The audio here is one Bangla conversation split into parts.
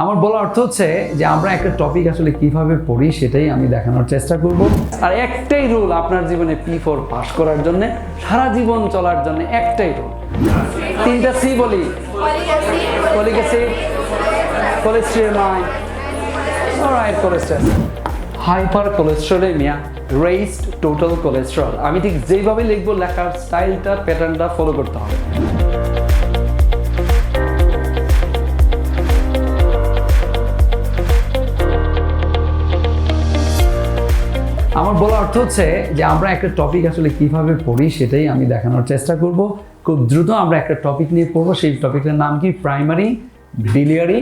আমার বলার অর্থ হচ্ছে যে আমরা একটা টপিক আসলে কিভাবে পড়ি সেটাই আমি দেখানোর চেষ্টা করব। আর একটাই রুল আপনার জীবনে P4 পাস করার জন্য, সারা জীবন চলার জন্য একটাই রুল। 3টা C বলি: folic acid, cholesterol, alright, cholesterol. Hyper cholesterolaemia, raised total cholesterol. আমি ঠিক যেভাবে লিখবো, লেখার স্টাইলটা, প্যাটার্নটা ফলো করতে হবে। আমার বলার অর্থ হচ্ছে যে আমরা একটা টপিক আসলে কিভাবে পড়ি সেটাই আমি দেখানোর চেষ্টা করব। খুব দ্রুত আমরা একটা টপিক নিয়ে পড়বো। সেই টপিকের নাম কি? Primary biliary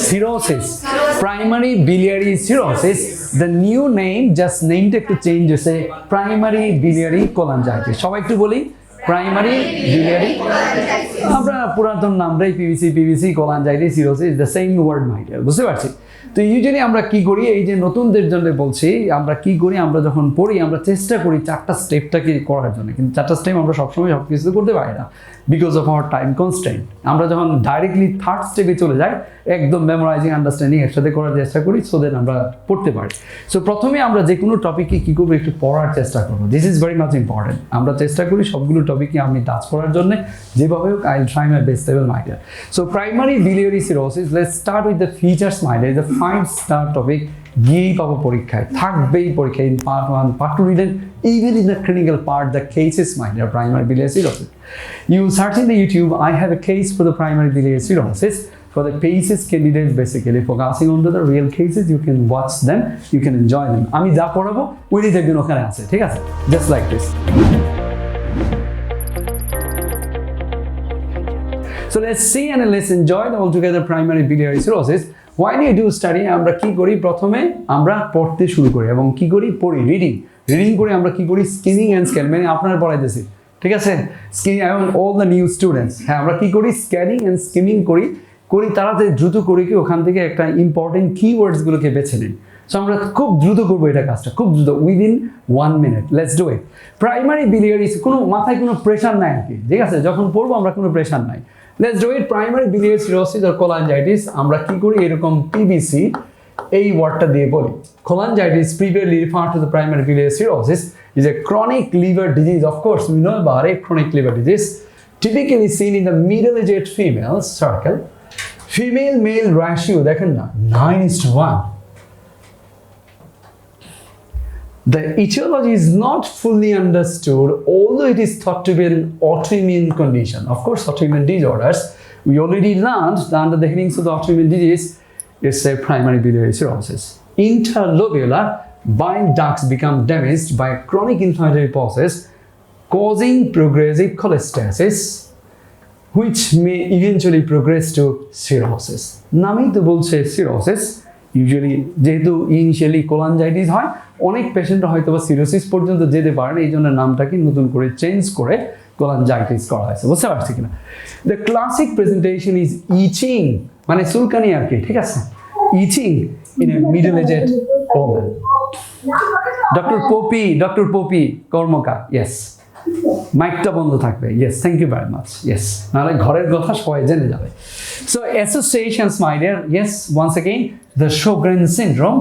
cirrhosis. Primary biliary cirrhosis. The new name, just name টা একটু চেঞ্জ হয়েছে, primary biliary cholangitis. সবাই একটু বলি, প্রাইমারি biliary, আমরা পুরাতন নামটাই PBC cholangitis cirrhosis, the same word might, বুঝতে পারছি। তো ইউজুয়ালি আমরা কি করি, এই যে নতুনদের জন্য বলছি, আমরা কি করি, আমরা যখন পড়ি আমরা চেষ্টা করি 4টা স্টেপটাকে করার জন্য, কিন্তু 4টা স্টেপ আমরা সবসময় সব কিছু করতে পারি না, because of our time constraint. আমরা যখন ডাইরেক্টলি 3rd স্টেপে চলে যাই, একদম মেমোরাইজিং, আন্ডারস্ট্যান্ডিং একসাথে করার চেষ্টা করি, সো দ্যাট আমরা পড়তে পারি। সো প্রথমে আমরা যে কোনো টপিকে কী করবো, একটু পড়ার চেষ্টা করবো। This is very much important. আমরা চেষ্টা করি সবগুলো টপিকে আমি টাচ করার জন্য, যেভাবে হোক I will try my best level, my dear. So primary biliary cirrhosis, let's start with the features, my dear. The 5-star topic গিয়েই পাবো পরীক্ষায়, থাকবেই পরীক্ষায়, in part 1, part 2 written, even in the clinical part, the cases, my dear, primary biliary cirrhosis. You search in the YouTube, I have a case for the primary biliary cirrhosis. For the cases candidates, basically focusing on the real cases, you can watch them, you can enjoy them. আমি যা পড়াবো ওইটাই দেখবেন ওখানে আছে, ঠিক আছে? Just like this. So let's see and let's enjoy the altogether primary biliary cirrhosis. When you do study, আমরা কি করি, প্রথমে আমরা পড়তে শুরু করি এবং কি করি, পড়ি, রিডিং করে আমরা কি করি, স্কিমিং অ্যান্ড স্ক্যান, মানে আপনারা পড়াইতেছি, ঠিক আছে? স্কিমিং এবং অল দ্য নিউ স্টুডেন্টস, হ্যাঁ, আমরা কি করি, স্ক্যানিং অ্যান্ড স্কিমিং করি তাড়াতাড়ি দ্রুত করি কি, ওখান থেকে একটা ইম্পর্টেন্ট কিওয়ার্ডসগুলোকে বেছে নিই। সো আমরা খুব দ্রুত করবো এটা কাজটা, খুব দ্রুত, within 1 minute, let's do it. Primary biliary, কোনো মাথায় কোনো প্রেশার নাই আর কি, ঠিক আছে? যখন পড়বো আমরা কোনো প্রেশার নাই, let's do it. Primary biliary cirrhosis or cholangitis, আমরা কি করি, এরকম PBC এই ওয়ার্ডটা দিয়ে বলি। Cholangitis, previously referred to the primary biliary cirrhosis, is a chronic liver disease. Of course, we know about it, chronic liver disease, typically seen in the middle-aged female circle. Female-male ratio, দেখেন না, 9:1. The etiology is not fully understood, although it is thought to be an autoimmune condition. Of course, autoimmune disorders, we already learned that under the headings of the autoimmune disease, it's a primary biliary cirrhosis. Interlobular bile ducts become damaged by a chronic inflammatory process, causing progressive cholestasis, which may eventually progress to cirrhosis. নামেই তো বলছে cirrhosis, ইউজুয়ালি যেহেতু ইনিশিয়ালি কোলাঞ্জাইটিস হয়, অনেক পেশেন্টরা হয়তো বা সিরোসিস পর্যন্ত যেতে পারেন, এই জন্য নামটাকে নতুন করে চেঞ্জ করে কোলাঞ্জাইটিস করা হয়েছে, বুঝতে পারছি কিনা? The classic presentation is itching, মানে চুলকানি আর কি, ঠিক আছে? Itching in a middle aged woman. Doctor Popy Karmakar, yes, মাইকটা বন্ধ থাকবে, yes, thank you very much, yes, নাহলে ঘরের কথা সবাই জেনে যাবে। So associations, my dear, yes, once again, the Sjogren syndrome,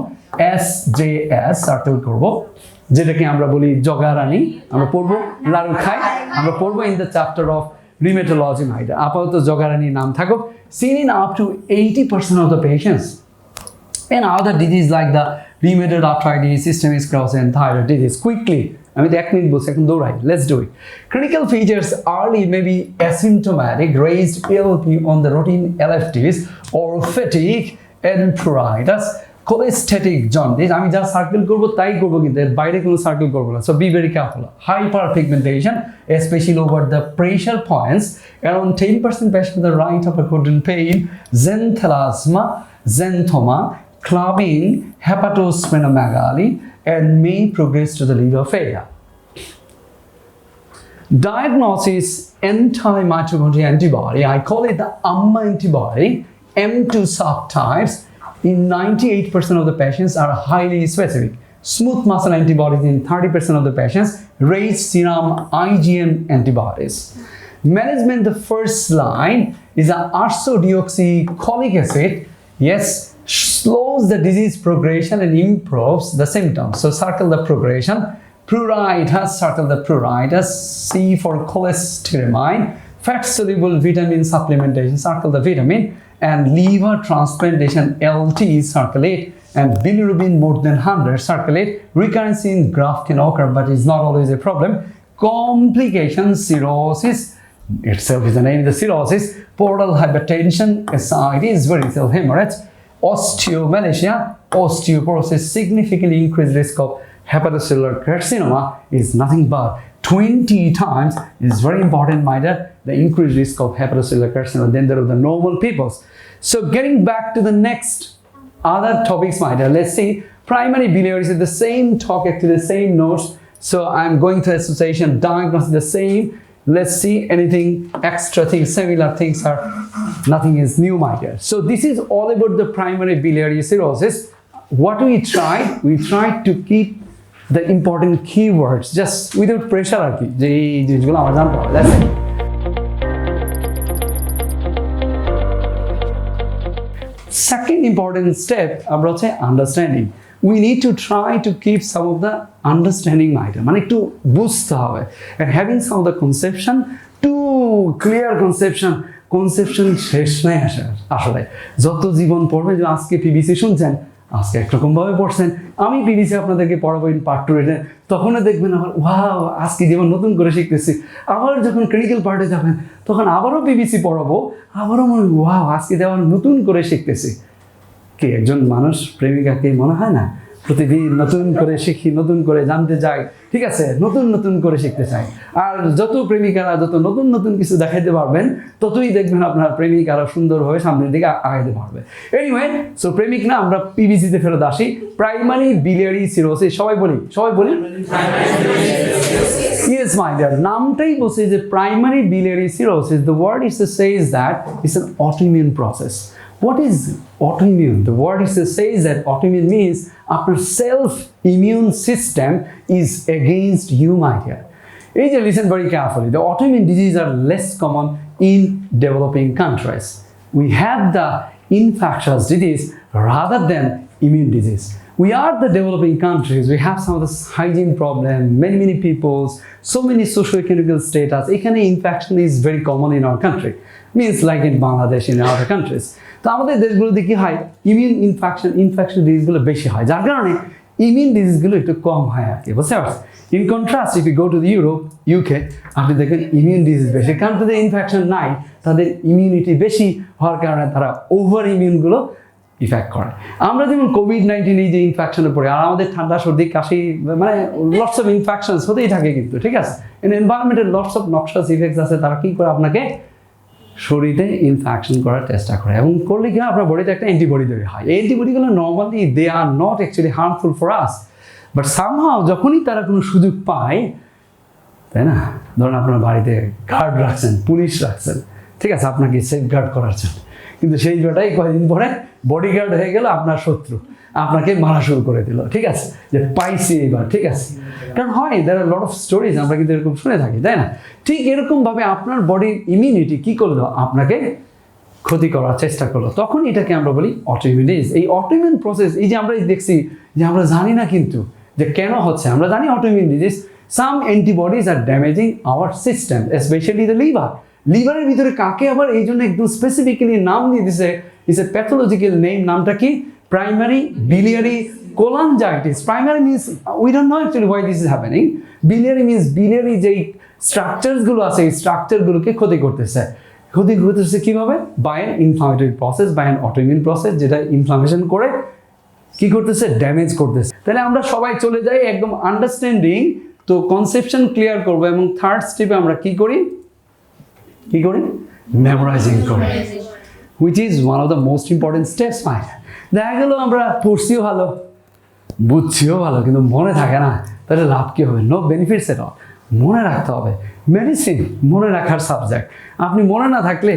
SJS circle করব, যেটাকে আমরা বলি জগারানি, আমরা পড়বো, লাড়ু খাই, আমরা পড়বো in the chapter of rheumatology, my dear. আপাতত জগারানি নাম থাকুক। Seen in up to 80% of the patients, and other diseases like the rheumatoid arthritis, systemic sclerosis, and thyroid disease. Quickly, আমি তো 1 মিনিট বলছি, এখন দৌড়াই, let's do it. Clinical features early may be asymptomatic, raised ALP on the routine LFTs, or fatigue and pruritus, cholestatic jaundice. আমি যা সার্কেল করবো তাই করবো, কিন্তু এর বাইরে কোনো সার্কেল করবো না, so be very careful. Hyperpigmentation, especially over the pressure points, around 10% patients with the right upper quadrant pain, xanthelasma, xanthoma, clubbing, hepatosplenomegaly, and may progress to the liver failure. Diagnosis, anti-mitochondrial antibody, I call it the AMMA antibody, M2 subtypes, in 98% of the patients are highly specific. Smooth muscle antibodies in 30% of the patients, raised serum IgM antibodies. Management, the first line, is a ursodeoxycholic acid. Yes, slows the disease progression and improves the symptoms. So circle the progression. Pruritus, circle the pruritus. C for cholestyramine. Fat-soluble vitamin supplementation, circle the vitamin. And liver transplantation, LT, circle it. And bilirubin more than 100, circle it. Recurrence in graft can occur, but it's not always a problem. Complications, cirrhosis, itself is the name of the cirrhosis, portal hypertension, ascites, varicose hemorrhage, osteomalacia, osteoporosis, significantly increased risk of hepatocellular carcinoma is nothing but 20 times is very important, my dear, the increased risk of hepatocellular carcinoma than there are the normal peoples. So getting back to the next other topics, my dear, let's see. Primary biliary is the same topic to the same notes. So I'm going to association, diagnosis the same. Let's see anything extra things, similar things are, nothing is new, my dear. So this is all about the primary biliary cirrhosis. What we tried to keep the important keywords just without pressure. Let's see. Second important step, understanding. We need to try to keep some of the understanding item, মানে একটু বুঝতে হবে, and having some of the conception, too clear conception শেষ নাই আসলে যত জীবন পড়বে। যে আজকে পিবিসি শুনছেন, আজকে একরকম ভাবে পড়ছেন, আমি পিবিসি আপনাদেরকে পড়াবো ইন পার্ট 2 রিটেন, তখনও দেখবেন আবার ওয়াও আজকে জীবন নতুন করে শিখতেছি। আবার যখন ক্লিনিক্যাল পার্টে যাবেন তখন আবারও পিবিসি পড়াবো, আবারও মনে ওয়াও আজকে যেমন নতুন করে শিখতেছি। কি একজন মানুষ প্রেমিকাকে মনে হয় না প্রতিদিন নতুন করে শিখি, নতুন করে জানতে চাই, ঠিক আছে, নতুন করে শিখতে চাই। আর যত প্রেমিকারা যত নতুন কিছু দেখাইতে পারবেন, ততই দেখবেন আপনার প্রেমিক আরো সুন্দরভাবে সামনের দিকে আগাইতে পারবে। এনিওয়ে, সো প্রেমিক না, আমরা পিবিসিতে ফেরত আসি। প্রাইমারি biliary cirrhosis, সবাই বলি Yes, my dear, নামটাই বলছে যে primary biliary cirrhosis. The word says that it's an autoimmune process. What is autoimmune? The word says that autoimmune means our self-immune system is against you, my dear. Listen very carefully. The autoimmune diseases are less common in developing countries. We have the infectious disease rather than immune disease. We are the developing countries. We have some of the hygiene problem, many peoples, so many socio-economic status. Ekhane infection is very common in our country. Means like in Bangladesh, in other countries. তো আমাদের দেশগুলোতে কি হয়, ইমিউন ইনফেকশন ডিজিজগুলো বেশি হয়, যার কারণে ইমিউন ডিজিজগুলো একটু কম হয় আর কি, বুঝতে পারছেন? In contrast if you go to Europe, UK, আপনি দেখেন ইমিউন ডিজিজ বেশি, কারণ তাদের ইনফেকশন নাই, তাদের ইমিউনিটি বেশি হওয়ার কারণে তারা ওভার ইমিউনগুলো ইফেক্ট করে। আমরা যেমন কোভিড-19 এই যে ইনফেকশনে পড়ে, আর আমাদের ঠান্ডা সর্দি কাশি, মানে লটস অফ ইনফেকশনস হতেই থাকে কিন্তু, ঠিক আছে? এনভায়রনমেন্টের লটস অফ নক্সাস ইফেক্টস আছে, তারা কি করে আপনাকে শরীরে ইনফেকশন করার চেষ্টা করে, এবং করলে কি আপনার বডিতে একটা অ্যান্টিবডি তৈরি হয়। এই অ্যান্টিবডিগুলো normally they are not actually harmful for us, but somehow যখনই তারা কোনো সুযোগ পায়, তাই না, ধরুন আপনার বাড়িতে গার্ড রাখছেন, পুলিশ রাখছেন, ঠিক আছে, আপনাকে সেফ গার্ড করার জন্য, কিন্তু সেই গার্ডটাই কয়েকদিন পরে বডিগার্ড হয়ে গেল আপনার শত্রু, আপনাকে মারা শুরু করে দিল, ঠিক আছে, যে পাইছি এবার, ঠিক আছে। কারণ হয় দেয়ার আর লট অফ স্টোরিজ, আমরা কিন্তু এরকম শুনে থাকি, তাই না? ঠিক এরকমভাবে আপনার বডির ইমিউনিটি কী করলো, আপনাকে ক্ষতি করার চেষ্টা করলো, তখন এটাকে আমরা বলি অটোইমিউন ডিজিজ। এই অটোইমিউন প্রসেস, এই যে আমরা দেখছি যে আমরা জানি না কিন্তু যে কেন হচ্ছে, আমরা জানি autoimmune disease, some antibodies are damaging our system, especially the liver. লিভারের ভিতরে কাকে আবার এই জন্য একদম স্পেসিফিক্যালি নাম দিয়ে দিছে, ইজ এ প্যাথোলজিক্যাল নেম, নামটা কি? Primary biliary cholangitis. Primary means we don't know actually why this is happening. Biliary means biliary যে স্ট্রাকচারস গুলো আছে, এই স্ট্রাকচার গুলোকে ক্ষতি করতেছে কিভাবে? By an inflammatory process, by an autoimmune process, যেটা ইনফ্লামেশন করে কি করতেছে, ড্যামেজ করতেছে। তাহলে আমরা সবাই চলে যাই একদম আন্ডারস্ট্যান্ডিং, তো কনসেপশন ক্লিয়ার করবো, এবং থার্ড স্টেপে আমরা কি করি মেমোরাইজিং করি, which is one of the most important steps, my dear. দেখা গেল আমরা পড়ছিও ভালো, বুঝছিও ভালো, কিন্তু মনে থাকে না, তাহলে লাভ কী হবে? No benefits at all. মনে রাখতে হবে, মেডিসিন মনে রাখার সাবজেক্ট, আপনি মনে না থাকলে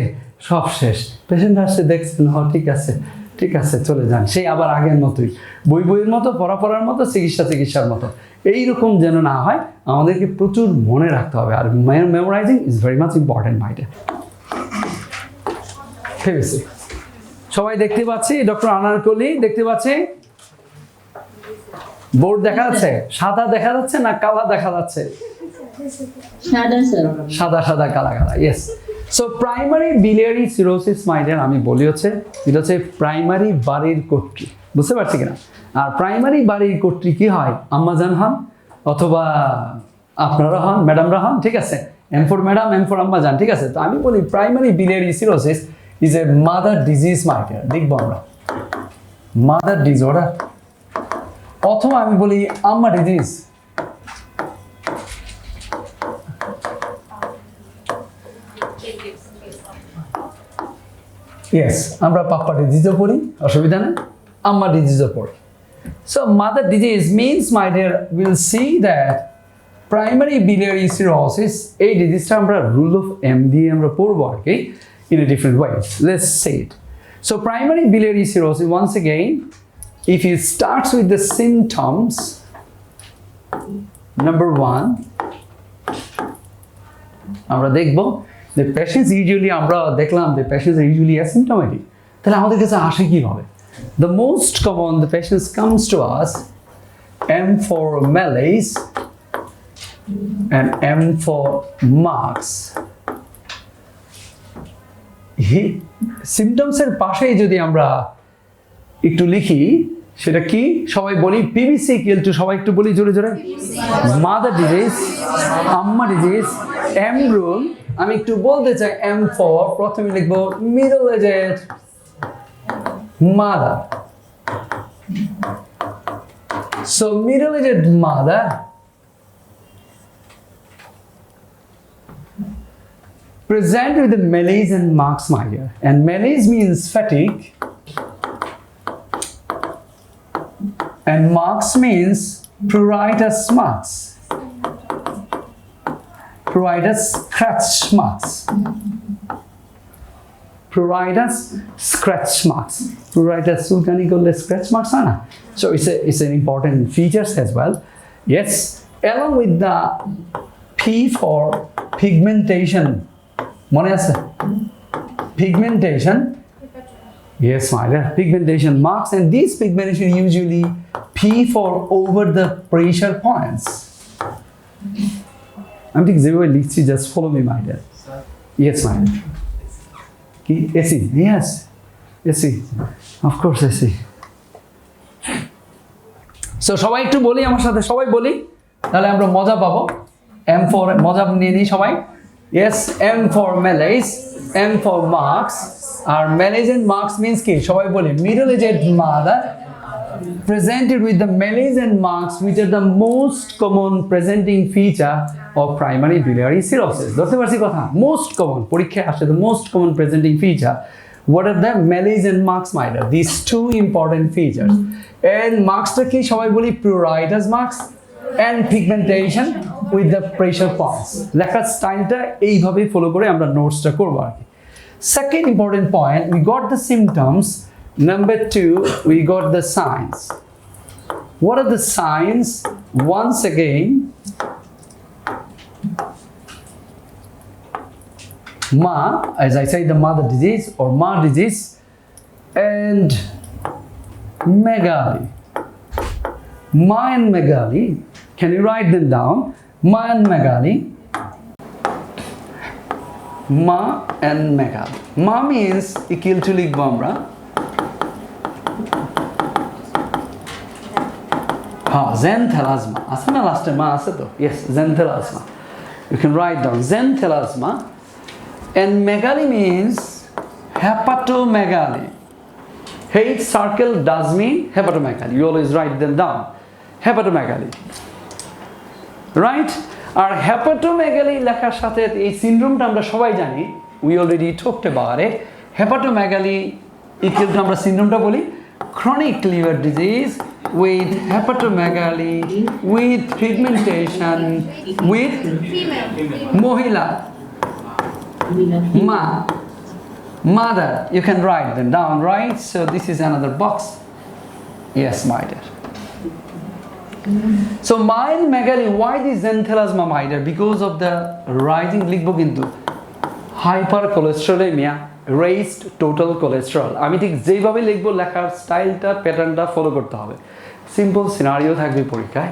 সব শেষ। পেশেন্ট আসছে, দেখছেন, ঠিক আছে চলে যান, সেই আবার আগের মতোই, বইয়ের মতো, পড়ার মতো, চিকিৎসার মতো। এইরকম যেন না হয়, আমাদেরকে প্রচুর মনে রাখতে হবে, আর memorizing is very much important, my dear. PBC সবাই দেখতে পাচ্ছি ডক্টর আনারকলি দেখতে পাচ্ছি বোর্ড দেখা যাচ্ছে সাদা দেখা যাচ্ছে না কালা দেখা যাচ্ছে সাদা স্যার সাদা সাদা কালা কালা yes so primary biliary cirrhosis মাইডার আমি বলি হচ্ছে এটা হচ্ছে প্রাইমারি বাড়ির কর্তৃ বুঝতে পারছি কিনা আর প্রাইমারি বাড়ির কর্তৃ কি হয় আম্মাজান হন অথবা আপনারা হন ম্যাডামরা হন ঠিক আছে M for madam M for আম্মাজান ঠিক আছে তো আমি বলি primary biliary cirrhosis is a mother disease মাইডার দেখবো আমরা মাদার ডিসঅর্ডার অথবা আমি বলি আম্মা ডিজিজ ইয়েস আমরা পাপ্পা ডিজিজও পড়ি অসুবিধা নেই আম্মা ডিজিজও পড়ি so mother disease means my dear will see that primary biliary cirrhosis এই ডিজিজটা আমরা রুল অফ এম দিয়ে আমরা পড়বো আর কি in a different ways let's say it so primary biliary cirrhosis once again if it starts with the symptoms number 1 আমরা দেখব the patients usually আমরা দেখলাম the patients are usually asymptomatic তাহলে আমাদের কাছে আসে কিভাবে the most common the patients comes to us M for malaise and M for marks symptoms এর পাশেই যদি আমরা একটু লিখি সেটা কি সবাই বলি পিবিসি ইকুয়াল টু সবাই একটু বলি জোরে জোরে মাদার ডিজিজ আম্মা ডিজিজ এম রুল আমি একটু বলতে চাই এম ফর প্রথমে লিখব middle aged mother so middle aged mother present with the malaise and marks my dear and malaise means fatigue and marks means pruritus marks. Pruritus scratch marks. Pruritus scratch marks. Pruritus sulcani kolle scratch marks ana. So it's an important features as well. Yes, along with the P for pigmentation. Mone ache? Pigmentation. Yes, my dear. Pigmentation marks and these pigmentation usually P for over the pressure points. I'm thinking zero lichi, just follow me, my dear. Yes, my dear. AC, yes. AC. Of course, AC. So, সবাই একটু বলি আমার সাথে সবাই বলি তাহলে আমরা মজা পাবো M for মজা নিয়ে নিই সবাই Yes, M for malaise, M for marks. Our malaise and marks means কি সবাই বলি middle aged mother presented with the malaise and marks which are the most common presenting feature of primary biliary cirrhosis. ধরতে পারছি কথা most common পরীক্ষায় আসে the most common presenting feature. What are the malaise and marks minor? These two important features. And marks টা কি সবাই বলি pruritus marks and pigmentation with the pressure points. লেখার স্টাইলটা এইভাবে ফলো করে আমরা নোটসটা করব আর কি Second important point, we got the symptoms. Number 2, we got the signs. What are the signs? Once again, Ma, as I say, the mother disease or Ma disease, and Megali. Ma and Megali. Can you write them down? Ma and Megali. Ma and Megali. Ma means equal to লিখব আমরা xanthelasma আছে না লাস্টে মা আছে তো yes xanthelasma you can write down xanthelasma and megali means hepatomegaly H circle does mean hepatomegaly you always write them down hepatomegaly right R hepatomegaly লেখার সাথে এই সিনড্রোমটা আমরা সবাই জানি we already talked about it hepatomegaly equal to আমরা সিনড্রোমটা বলি chronic liver disease with hepatomegaly with pigmentation with mohila mother you can write them down right so this is another box yes my dear So mild megaly, why this xanthelasma mild? Because of the rising lipogintu hypercholesterolemia raised total cholesterol আমি ঠিক যেভাবে লিখবো লেখার স্টাইলটা প্যাটার্নটা ফলো করতে হবে সিম্পল সিনারিও থাকবে পরীক্ষায়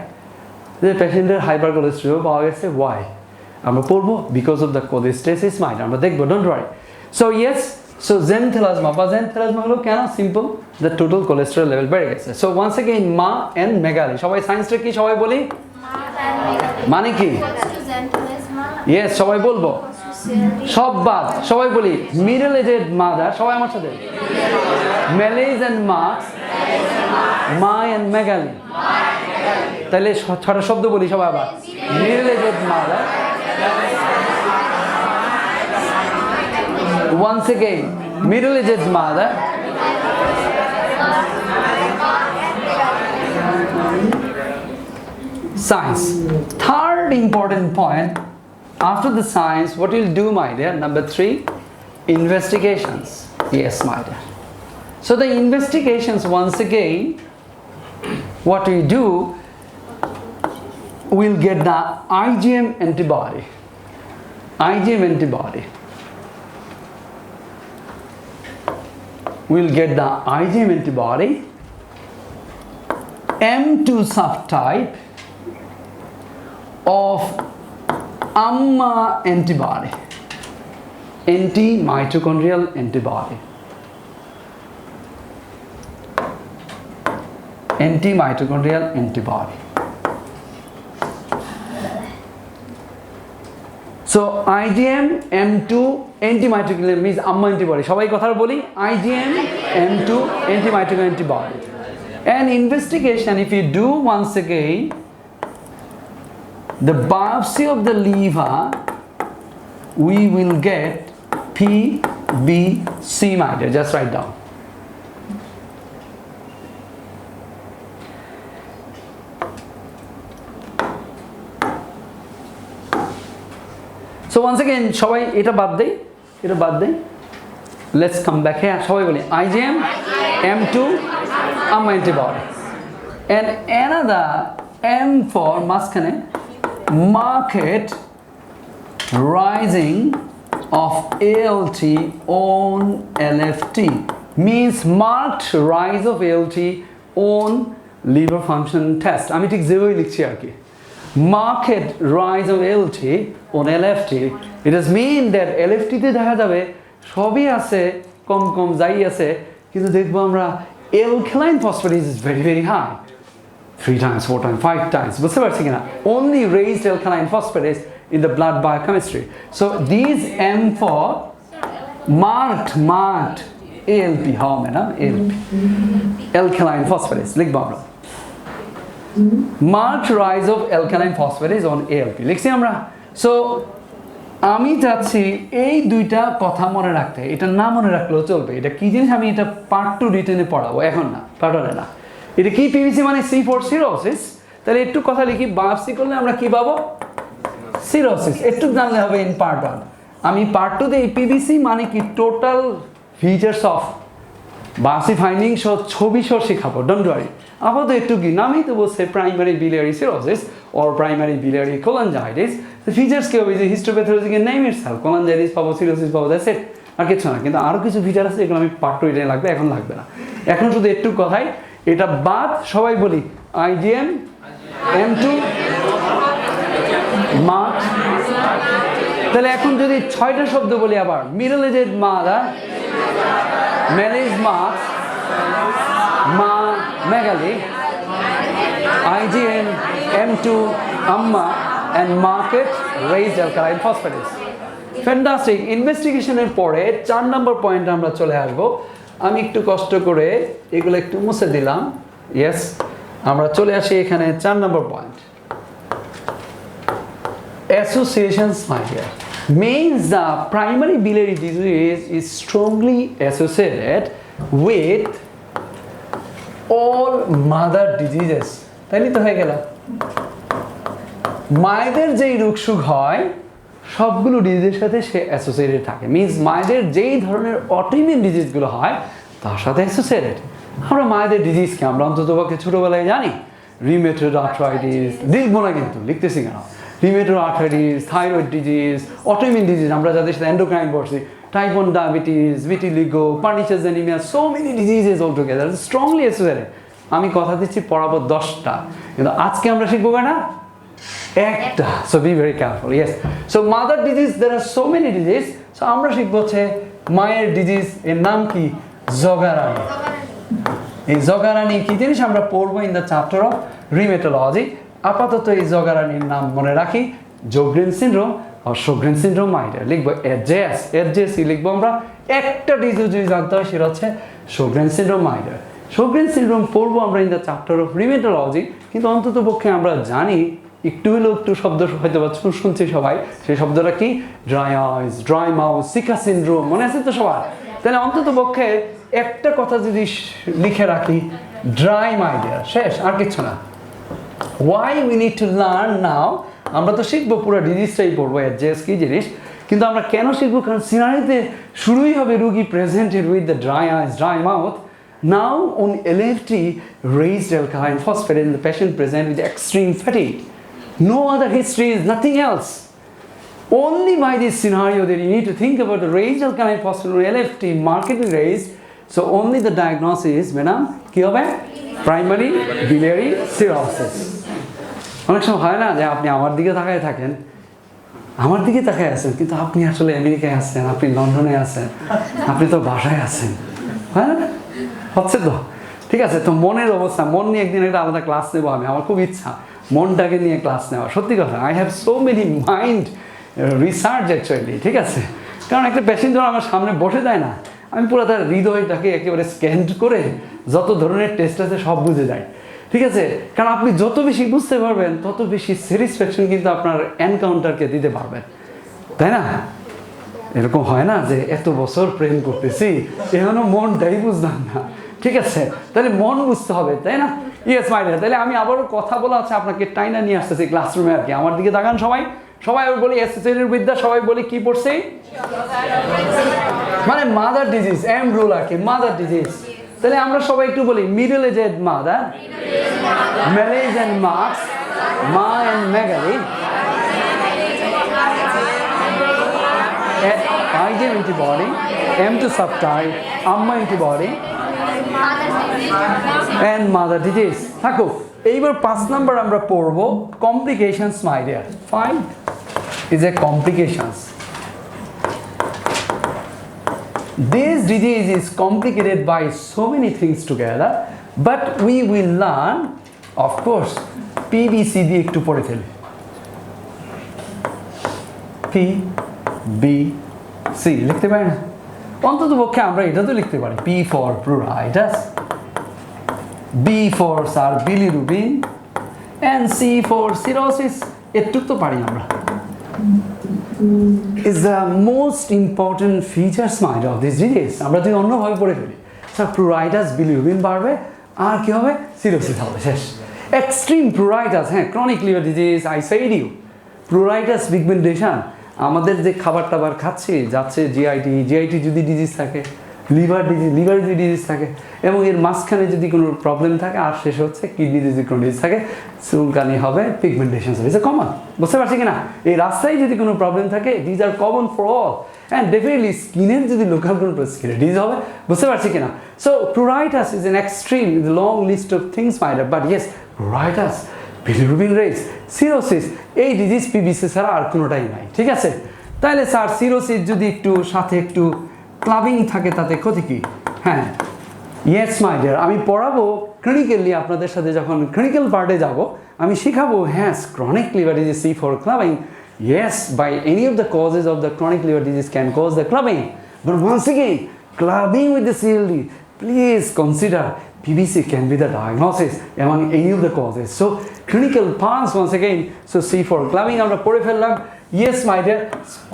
যে পেশেন্টের হাইপার কোলেস্টেরল পাওয়া গেছে ওয়াই আমরা পড়বো because of the cholestasis mind আমরা দেখবো don't worry so yes so xanthelasma বা জেনথেলাজমা হলো কেন simple the total cholesterol level বেড়ে গেছে সো ওয়ান্স এগেইন মা এন্ড মেগালি সবাই সায়েন্সটা কি সবাই বলি মানে কি ইয়েস সবাই বলবো সব বাদ সবাই বলি মিডল এজেড মাদার সবাই আমার সাথে মেলেজ এন্ড মার্কস মা এন্ড মেগালি তাহলে ছটা শব্দ বলি সবাই আবার middle aged mother once again middle aged mother science third important point after the science what you'll do my dear number 3 investigations yes my dear so the investigations once again what we do we'll get the IgM antibody we'll get the IgM antibody M2 subtype of AMMA antibody anti-mitochondrial antibody so IgM M2 anti-mitochondrial means AMMA antibody সবাই কথা বলি IgM M2 anti-mitochondrial antibody and investigation if you do once again the biopsy of the liver we will get PBC my dear just write down so once again সবাই এটা বাদ দেই let's come back here সবাই বলি IgM M2 AMMA antibody and another M for মাঝখানে market rising of ALT on LFT means marked rise of ALT on liver function test আমি ঠিক যেভাবে লিখছি আর কি market rise of ALT on LFT it does mean that LFT তে দেখা যাবে সবই আছে কম যাই আছে কিন্তু দেখবো আমরা alkaline phosphatase is very high 3 times 4 times 5 times বুঝতে পারছি কিনা only raised alkaline phosphatase in the blood biochemistry so these M for marked ALP how madam ALP alkaline phosphatase লিখবো আমরা marked rise of alkaline phosphatase on ALP লিখছি আমরা সো আমি চাচ্ছি এই দুইটা কথা মনে রাখতে এটা না মনে রাখলেও চলবে এটা কি জিনিস আমি এটা পার্ট 2 রিটেনে পড়াবো এখন না পার্টনে না এটা কি PBC মানে C for cirrhosis তাহলে একটু কথা লিখি বায়োপসি করলে আমরা কি পাবো cirrhosis একটু জানলে হবে ইন পার্ট 1 আমি পার্ট 2 তে এই PBC মানে কি total features of biopsy finding সহ ছবি সহ শেখাবো ডোন্ট ওয়ারি আপাতত একটু কি নামই তো বলছে primary biliary cirrhosis or primary biliary cholangitis the features কি হবে যে histopathological name itself cholangitis পাবো cirrhosis পাবো that's it আর কিছু না কিন্তু আরো কিছু ফিচার আছে এগুলো আমি পার্ট 2 এটাই লাগবে এখন লাগবে না এখন শুধু একটু কথাই এটা বাদ সবাই বলি IgM M2 marked তাহলে এখন যদি 6টা শব্দ বলি আবার middle aged mother managed marks ma megali IgM M2 AMMA and market raised alkaline phosphatase fantastic investigation এর পরে 4 নম্বর পয়েন্টে আমরা চলে আসব আমি একটু কষ্ট করে এগুলো একটু মুছে দিলাম yes আমরা চলে আসি এখানে 4 নম্বর point associations my dear means the primary biliary disease is strongly associated with all mother diseases তাইলে তো হয়ে গেল মায়েদের যেই রোগসুখ হয় সবগুলো ডিজিজের সাথে সে অ্যাসোসিয়েটেড থাকে মিন্স মায়েদের যেই ধরনের অটোইমিউন ডিজিজগুলো হয় তার সাথে অ্যাসোসিয়েটেড আমরা মায়েদের ডিজিজকে আমরা অন্ততপক্ষে ছোটোবেলায় জানি রিউমেটয়েড আর্থ্রাইটিস লিখবো না কিন্তু লিখতেছি কেন rheumatoid arthritis thyroid disease autoimmune disease আমরা যাদের সাথে এন্ডোক্রাইন পড়ছি type 1 diabetes, vitiligo, pernicious anemia, so many diseases altogether. Strongly associated. আমি কথা দিচ্ছি পড়াবো 10টা, কিন্তু আজকে আমরা শিখবো না একটা। So be very careful. Yes. So mother disease, there are so many disease. So আমরা শিখবো হচ্ছে মায়ের ডিজিজ, এর নাম কি? জগারানি। এই জগারানি কি জিনিস আমরা পড়বো ইন দ্য চ্যাপ্টার অফ রিমেটোলজি। আপাতত এই জগারানির নাম মনে রাখি, জোগ্রেন সিনড্রোম আর শোগ্রেন সিনড্রোম মাইডার। লিখবো এসজেএসই লিখবো আমরা। একটা ডিজিজ যদি জানতে হয় সেটা হচ্ছে শোগ্রেন সিনড্রোম মাইডার। শোগ্রেন সিনড্রোম পড়বো আমরা ইন দ্য চ্যাপ্টার অফ রিমেটোলজি, কিন্তু অন্তত পক্ষে আমরা জানি একটু হলেও একটু শব্দ হয়তো বা শুনছি সবাই, সেই শব্দটা কি? Dry eyes, dry mouth, seeker syndrome, মনে আছে তো সবার? তাহলে অন্তত পক্ষে একটা কথা যদি লিখে রাখি, ড্রাই মাইডিয়ার, শেষ, আর কিছু না। Why we need to learn now, আমরা তো শিখবো পুরো ডিজিজটাই পড়বো এসজেএস কি জিনিস, কিন্তু আমরা কেন শিখবো? কারণ সিনারিতে শুরুই হবে রুগী presented with the dry eyes, dry mouth. Now on LFT, raised alkaline phosphate in the patient present with extreme fatigue. No other history is nothing else. Only by this scenario that you need to think about the raised alkaline phosphate or LFT markedly raised. So only the diagnosis, madam, কি হবে? Primary biliary cirrhosis. অনেক সময় হয় না যে আপনি আমার দিকে তাকায় থাকেন, আমার দিকে তাকায় আছেন, কিন্তু আপনি আসলে আমেরিকায় আছেন, আপনি লন্ডনে আছেন, আপনি তো বাসায় আছেন, হ্যাঁ হচ্ছে তো? ঠিক আছে, তো মনের অবস্থা, মন নিয়ে একদিন একটা আলাদা ক্লাস নেবো আমি, আমার খুব ইচ্ছা মনটাকে নিয়ে ক্লাস নেওয়া। সত্যি কথা, I have so many mind research actually, ঠিক আছে? কারণ একটা পেশেন্ট যখন আমার সামনে বসে যায় না, আমি পুরো তার হৃদয়টাকে একেবারে স্ক্যান করে যত ধরনের টেস্ট আছে সব বুঝে যায়, ঠিক আছে? কারণ আপনি যত বেশি বুঝতে পারবেন তত বেশি স্যাটিসফ্যাকশন কিন্তু আপনার এনকাউন্টারকে দিতে পারবেন, তাই না? এরকম হয় না যে এত বছর প্রেম করতেছি এখনো মনটাই বুঝলাম না, ঠিক আছে? তাহলে মন বুঝতে হবে, তাই না? ইয়েস মাই ডিয়ার, তাহলে আমি আবারও কথা বলা হচ্ছে আপনাকে টাইনা নিয়ে আসতেছি ক্লাসরুমে আর কি। আমার দিকে তাকান সবাই, সবাই বলি এসএসএর বিদ্যা, সবাই বলি কি পড়ছে? মানে মাদার ডিজিজ, এম রুল আর কি, মাদার ডিজিজ। তাহলে আমরা সবাই একটু বলি middle aged mother, malaise and marks, মা অ্যান্ড মেগালি, IgM antibody, M to subtype, Amma antibody, and mother disease. থাকুক। এইবার 5 নাম্বার আমরা পড়বো complications, my dear. 5 is a complications. This disease is complicated by so many things together, but we will learn, of course, PBC দিয়ে একটু পড়ে ফেলি। PBC লিখতে পারি না? অন্তত পক্ষে আমরা এটা তো লিখতে পারি, P for pruritus, B for sir bilirubin, and C for cirrhosis। এটুক তো পারি আমরা। Is the most important features mind of this disease। আমরা যদি অন্যভাবে পড়ে ফেলি, স্যার pruritus, bilirubin বাড়বে, আর কি হবে? সিরোসিস হবে, শেষ। এক্সট্রিম pruritus, হ্যাঁ, chronic liver disease, I said you, pruritus pigmentation, আমাদের যে খাবার টাবার খাচ্ছি যাচ্ছে জিআইটি যদি ডিজিজ থাকে, লিভার যদি ডিজিজ থাকে, এবং এর মাঝখানে যদি কোনো প্রবলেম থাকে, আর শেষ হচ্ছে কিডনি যদি কোনো ডিজিজ থাকে, চুলকানি হবে, পিগমেন্টেশন হবে, ইটস কমন। বুঝতে পারছি কিনা? এই রাস্তায় যদি কোনো প্রবলেম থাকে, these are common for all, and definitely স্কিনের যদি লোকাল কোনো স্কিনের ডিজিজ হবে, বুঝতে পারছি কিনা? So pruritus is an extreme long list of things, but yes, pruritus, bilirubin raise, cirrhosis, এই ডিজিজ পিবিসি ছাড়া আর কোনোটাই নাই, ঠিক আছে? তাহলে স্যার সিরোসিস যদি একটু সাথে একটু ক্লাবিং থাকে তাতে ক্ষতি কি? হ্যাঁ, ইয়েস মাই ডিয়ার, আমি পড়াবো ক্লিনিক্যালি আপনাদের সাথে, যখন ক্লিনিক্যাল পার্টে যাব আমি শিখাবো, হ্যাঁ, chronic liver disease, C for clubbing, yes, by any of the causes of the chronic liver disease can cause the clubbing, but once again, clubbing with the CLD, please consider PBC can be the diagnosis among any of the causes. So clinical paths once again, so C for clubbing আমরা পড়ে ফেললাম। Yes my dear,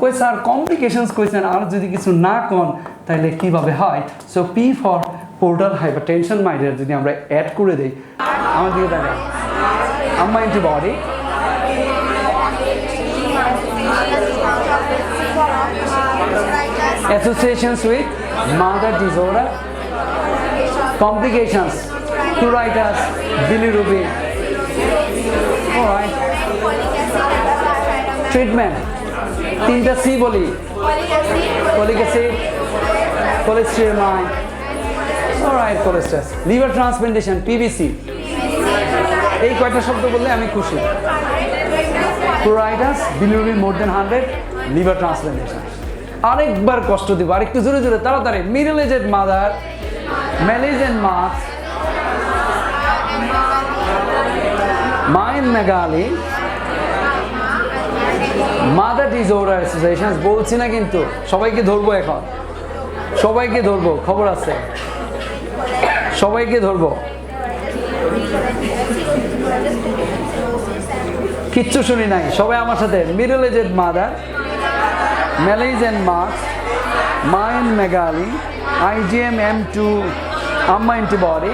কই স্যার complications কইছেন, আর যদি কিছু না কোন তাহলে কিভাবে হয়? So P for portal hypertension, my dear, যদি আমরা অ্যাড করে দেই, আমার দিকে দেখেন, Amma antibody, associations with mother disorder, complications, pruritus, bilirubin. All right. Treatment, তিনটা সি বলি, ফলিক অ্যাসিড, কোলেস্টেরমাইন, অলরাইট কোলেস্টেরস। লিভার ট্রান্সপ্লান্টেশন পিবিসি, এই কয়টা শব্দ বললে আমি খুশি। Pruritus, bilirubin more than 100, liver transplantation. আরেকবার কষ্ট দিব, আরেকটু জোরে জোরে তাড়াতাড়ি। Middle aged mother, malaise and marks, মাইন মেগালি, মাদার ডিসঅর্ডার অ্যাসোসিয়েশন। বলছি না কিন্তু, সবাইকে ধরবো এখন, সবাইকে ধরবো, খবর আছে, সবাইকে ধরবো। কিচ্ছু শুনি নাই, সবাই আমার সাথে। Middle aged mother, malaise and marks, মাইন মেগালি, IgM M2 AMA antibody,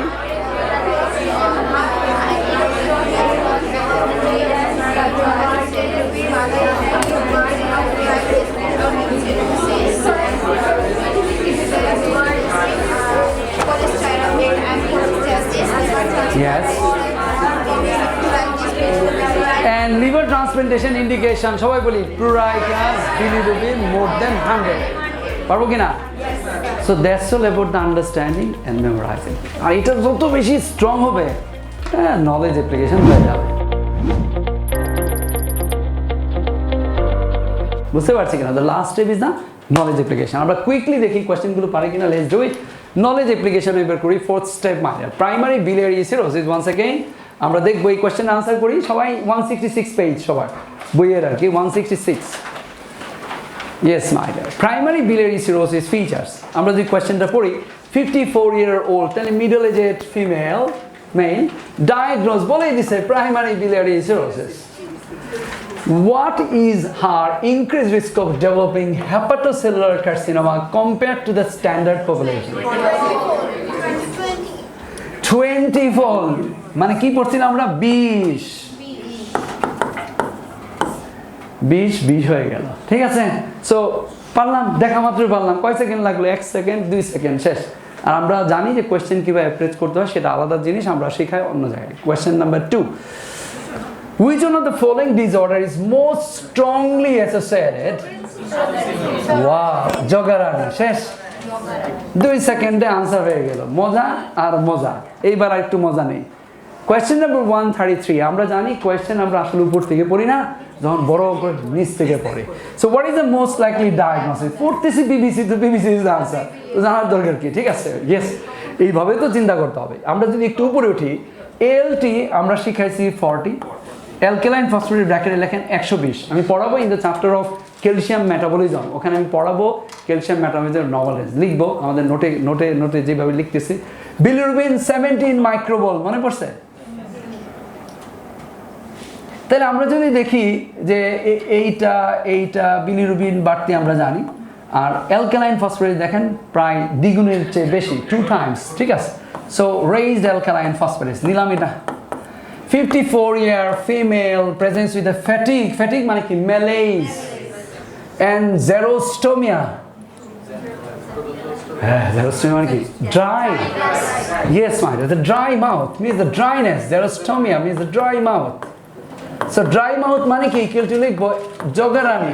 yes, and liver transplantation indication সবাই বলি pruritus, bilirubin more than 100, পারবো কিনা? So that's all about the understanding and memorizing. আর এটা যত বেশি স্ট্রং হবে, নলেজ অ্যাপ্লিকেশন হয়ে যাবে। বুঝতে পারছি কিনা? The last step is the knowledge application. আমরা কুইকলি দেখি কোয়েশ্চেনগুলো পারি কিনা। Let's do it. Knowledge application এবার করি। Fourth step minor primary biliary cirrhosis। Once again আমরা দেখবো এই কোয়েশ্চেন আনসার করি। সবাই 166 পেজ, সবার বইয়ের আর কি 166। Yes minor primary biliary cirrhosis features. আমরা যদি কোয়েশ্চেনটা পড়ি, 54-year-old, তাহলে middle aged female, male, diagnose বলেই দিছে primary biliary cirrhosis। What is her increased risk of developing hepatocellular carcinoma compared to the standard population? 20-fold। মানে কি পড়ছিলাম আমরা? 20 হয়ে গেল। ঠিক আছে, সো পারলাম, দেখা মাত্রই পারলাম। কয় সেকেন্ড লাগলো? 1 সেকেন্ড, 2 সেকেন্ড, শেষ। আর আমরা জানি যে কোয়েশ্চেন কিভাবে অ্যাপ্রোচ করতে হয়, সেটা আলাদা জিনিস, আমরা শেখাই অন্য জায়গায়। Question number 2, which one of the following disorder is most strongly associated? Wow, জগারানি। শেষ, 2 সেকেন্ডে আনসার হয়ে গেল। মজা আর মজা। এইবার আর একটু মজা নেই। Question number 133। আমরা জানি কোয়েশ্চেন আমরা আসলে উপর থেকে পড়ি না, যখন বড় করে নিচ থেকে পড়ি। So what is the most likely diagnosis? পড়তেছি পিবিসি, তো পিবিসি ইজ দ্য আনসার, তো জানার দরকার কি? ঠিক আছে, ইয়েস, এইভাবে তো চিন্তা করতে হবে। আমরা যদি একটু উপরে উঠি, এলটি আমরা শিখাইছি 40, অ্যালকালাইন ফসফেট ব্র্যাকেটে লেখেন 120। আমি পড়াবো in the chapter of calcium metabolism, ওখানে আমি পড়াবো ক্যালসিয়াম মেটাবলিজম নলেজ, লিখবো আমাদের নোটে যেভাবে লিখতেছি। বিলিরুবিন 17 মাইক্রোমোল, মনে পড়ছে? তাহলে আমরা যদি দেখি যে এইটা বিলিরুবিন বাড়তি আমরা জানি, আর অ্যালকালাইন ফসফেট দেখেন প্রায় দ্বিগুণের চেয়ে বেশি, 2 times। ঠিক আছে, সো রেইজড অ্যালকালাইন ফসফেট নিলাম এটা। 54-year female presents with a fatigue মানে কি? malaise and xerostomia। xerostomia মানে কি? dry। yes my dear, the dry mouth means the dryness, xerostomia means the dry mouth। so dry mouth মানে কি? কেলটু লিখবো জগারানি।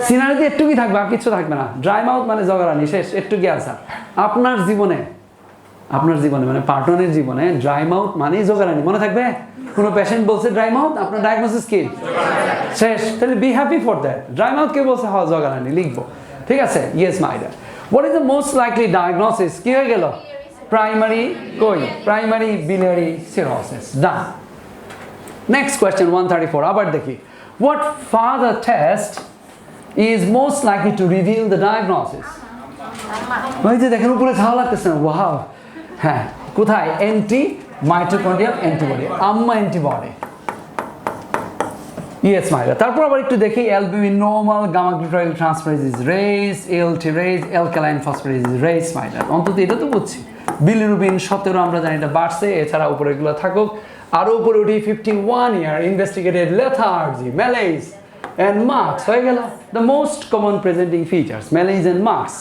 সিনারিতে একটু কি থাকবে, আর কিছু থাকবে না। dry mouth মানে জগারানি, শেষ, একটু কি আনসার। আপনার জীবনে মানে পার্টনের জীবনে ড্রাই মাউথ মানে জোগারানি, মনে থাকবে? কোনো পেশেন্ট বলছে ড্রাই মাউথ, আপনার ডায়াগনোসিস কি? শেষ। তাহলে be happy for that. Dry mouth কে বলছে? হ্যাঁ, জোগারানি, লিখবো। ঠিক আছে, yes my dear. What is the most likely diagnosis? কি হয়ে গেল? Primary primary biliary cirrhosis। Done. Next question 134, আবার দেখি। What further test is most likely to reveal the diagnosis? ওই যে দেখেন উপরে খাওয়া লাগতেছে না? ওয়াও, হ্যাঁ, কোথায়? Anti mitochondrial antibody, AMA antibody. Yes মাইরা। তারপর আবার একটু দেখি, albumin normal, gamma glutamyl transferase is raised, ALT raised, alkaline phosphatase is raised মাইরা। অন্তত এটা তো বুঝছি। বিলিরুবিন 17 আমরা জানি এটা বাড়ছে, এছাড়া উপরে এগুলো থাকুক। আরও উপরে উঠি 51-year investigated lethargy, manage and marks হয়ে গেল। The most common presenting features, manage and marks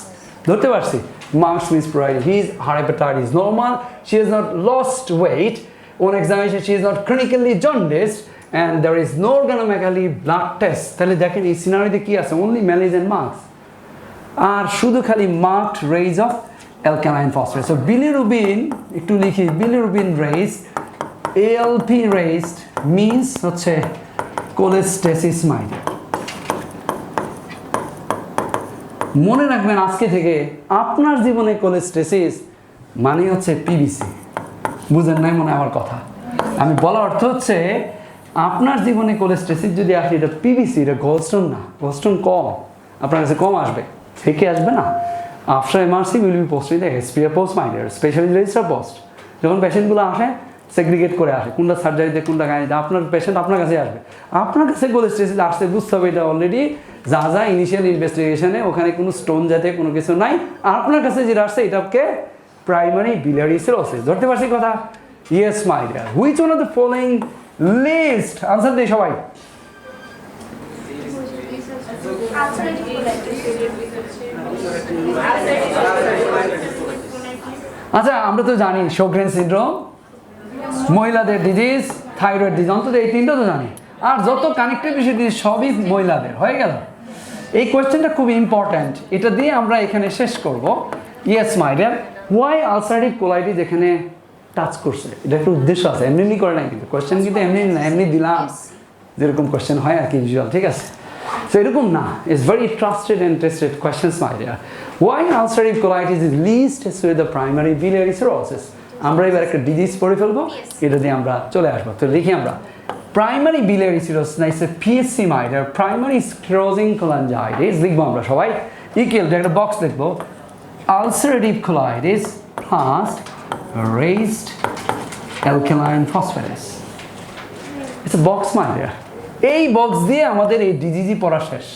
ধরতে পারছি। Marks means pruritus, her hepatitis normal, she has not lost weight, on examination she is not clinically jaundiced, and there is no organomegaly blood test, তাহলে দেখেন এই সিনারিওতে কি আছে, only malaise and marks, আর শুধু খালি marked raise of alkaline phosphorus. So bilirubin একটু লিখি, bilirubin raised, ALP raised means হচ্ছে cholestasis my dear. মনে রাখবেন আজকে থেকে আপনার জীবনে কোলেস্টেসিস মানে হচ্ছে পিবিসি। বুঝেন নাই মনে আমার কথা? আমি বলার অর্থ হচ্ছে আপনার জীবনে কোলেস্টেসিস যদি আসে, এটা পিবিসি, এটা গোল্ডস্টোন না। গোল্ডস্টোন কম আপনার কাছে কম আসবে, থেকে আসবে না। After MRC will be post with experience post minder specially register post. যখন পেশেন্টগুলো আসে সেগ্রিগেট করে আসে, কোনটা সার্জারিতে কোনটা গাড়িতে, আপনার পেশেন্ট আপনার কাছে আসবে। আপনার কাছে কোলেস্টেসিস আসতে বুঝতে হবে এটা অলরেডি যা যা ইনিশিয়াল ইনভেস্টিগেশনে ওখানে কোনো স্টোন জাতীয় কোনো কিছু নাই, আর আপনার কাছে যেটা আসছে এটাকে প্রাইমারি biliary cirrhosis। ধরতে পারছি কথা? Yes my dear. Which one of the following list, answer দিই সবাই। আচ্ছা আমরা তো জানি শোগ্রেন সিনড্রোম, মহিলাদের ডিজিজ, থাইরয়েড ডিজিজ, অন্তত এই তিনটা তো জানি। আর যত কানেক্টিভ ডিজিজ সবই মহিলাদের। হয়ে গেল? এই কোয়েশ্চেনটা খুব ইম্পর্ট্যান্ট, এটা দিয়ে আমরা এখানে শেষ করব। Yes my dear, why ulcerative colitis এখানে টাচ করছে, এটা একটা উদ্দেশ্য আছে, এমনি করে নাই কিন্তু কোয়েশ্চেন, কিন্তু এমনি না, এমনি দিলাম যেরকম কোয়েশ্চেন হয় আর কি ইউজুয়াল, ঠিক আছে? সো এরকম না, it's very trusted and tested questions my dear. Why ulcerative colitis is list with the primary biliary cirrhosis। আমরা এবার একটা ডিজিজ পড়ে ফেলবো, এটা দিয়ে আমরা চলে আসবো। তো লিখি আমরা প্রাইমারি biliary cirrhosis না, it's a PSC my dear, primary sclerosing cholangitis. লিখবো আমরা সবাই ইকুয়াল টু একটা বক্স লিখবো, ulcerative colitis plus raised alkaline phosphatase. It's a box my dear. এই বক্স দিয়ে আমাদের এই ডিজিজই পড়া শেষ,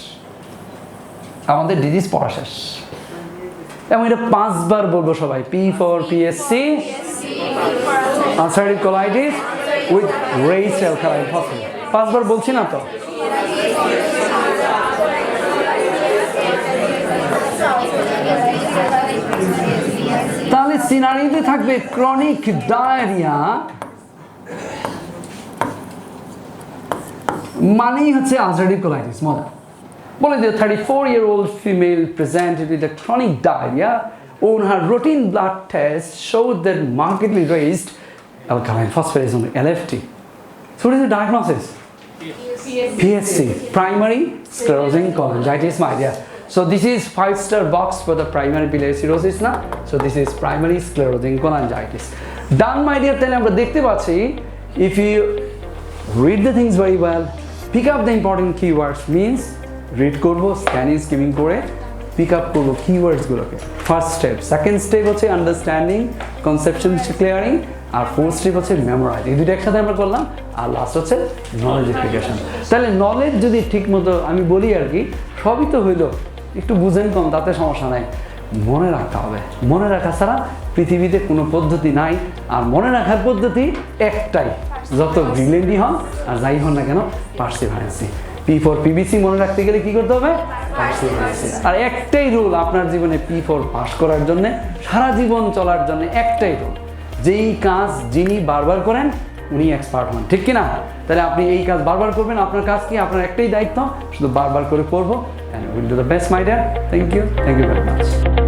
আমাদের ডিজিজ পড়া শেষ। এবং এটা 5 বার বলবো সবাই, P for PSC, ulcerative colitis with raised alkaline phosphatase। 5 বার বলছি না তো? তাহলে সিনারিতে থাকবে ক্রনিক ডায়রিয়া, মানেই হচ্ছে আলসারেটিভ কোলাইটিস। মজা বলে যে 34-year-old female presented with a chronic diarrhea on her routine blood test showed that markedly raised alkaline phosphatase on LFT. So what is the diagnosis? PSC, primary sclerosing cholangitis my dear. So this is 5-star box for the primary biliary cirrhosis না, so this is primary sclerosing cholangitis. Done my dear, তাহলে আমরা দেখতে পাচ্ছি if you read the things very well, pick up the important keywords, means read করবো, scanning skimming করে pick up করবো keywords গুলোকে। First step, second step হচ্ছে understanding, conception clearing, আর fourth step হচ্ছে memorize। এই দুটো একসাথে আমরা করলাম, আর লাস্ট হচ্ছে knowledge application। তাহলে নলেজ যদি ঠিক মতো আমি বলি আর কি, সবই তো হইলো, একটু বুঝেন কম তাতে সমস্যা নাই, মনে রাখতে হবে। মনে রাখা ছাড়া পৃথিবীতে কোনো পদ্ধতি নাই, আর মনে রাখার পদ্ধতি একটাই, যত ব্রিলিয়েন্টই হন আর যাই হন না কেন, পার্সিভারেন্সি। P for PBC মনে রাখতে গেলে কি করতে হবে? পার্সিভারেন্সি। আর একটাই রুল আপনার জীবনে P for পাস করার জন্য, সারা জীবন চলার জন্য একটাই রুল, যেই কাজ যিনি বারবার করেন উনি এক্সপার্ট হন, ঠিক কিনা? তাহলে আপনি এই কাজ বারবার করবেন, আপনার কাজ কি? আপনার একটাই দায়িত্ব, শুধু বারবার করে করবো, and we'll do the best my dear. Thank you very much.